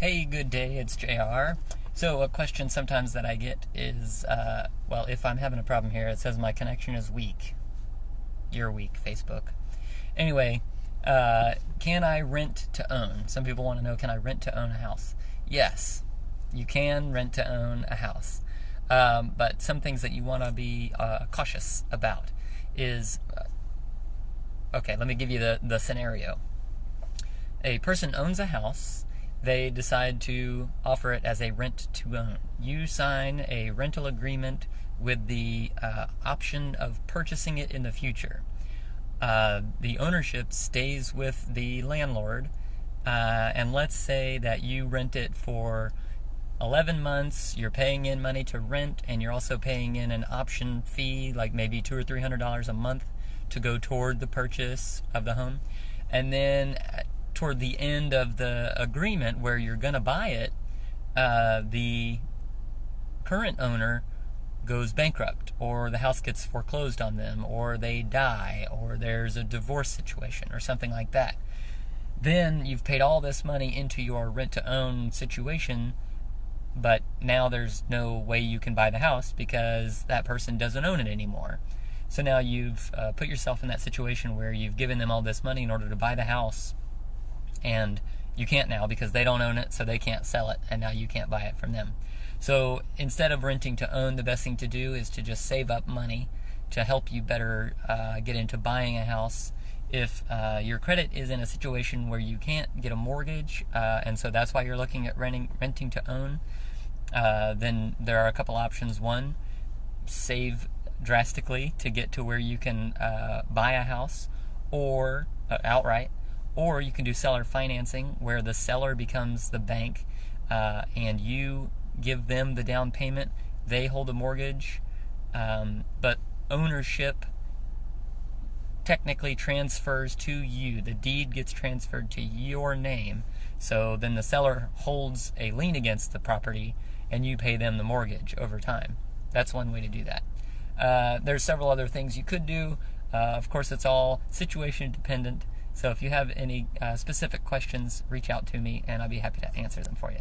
Hey, good day, it's JR. So a question sometimes that I get is, well, if I'm having a problem here, it says my connection is weak. You're weak, Facebook. Anyway, can I rent to own? Some people want to know, can I rent to own a house? Yes, you can rent to own a house. But some things that you want to be cautious about is, okay, let me give you the scenario. A person owns a house. They decide to offer it as a rent to own. You sign a rental agreement with the option of purchasing it in the future. The ownership stays with the landlord, and let's say that you rent it for 11 months, you're paying in money to rent, and you're also paying in an option fee, like maybe $200 or $300 a month to go toward the purchase of the home. And then toward the end of the agreement where you're going to buy it, the current owner goes bankrupt, or the house gets foreclosed on them, or they die, or there's a divorce situation or something like that. Then you've paid all this money into your rent-to-own situation, but now there's no way you can buy the house because that person doesn't own it anymore. So now you've put yourself in that situation where you've given them all this money in order to buy the house, and you can't now because they don't own it, so they can't sell it, and now you can't buy it from them. So instead of renting to own, the best thing to do is to just save up money to help you better get into buying a house. If your credit is in a situation where you can't get a mortgage, and so that's why you're looking at renting to own, then there are a couple options. One, save drastically to get to where you can buy a house or outright. Or you can do seller financing, where the seller becomes the bank, and you give them the down payment. They hold the mortgage, but ownership technically transfers to you. The deed gets transferred to your name. So then the seller holds a lien against the property, and you pay them the mortgage over time. That's one way to do that. There's several other things you could do. Of course, it's all situation dependent. So if you have any specific questions, reach out to me, and I'll be happy to answer them for you.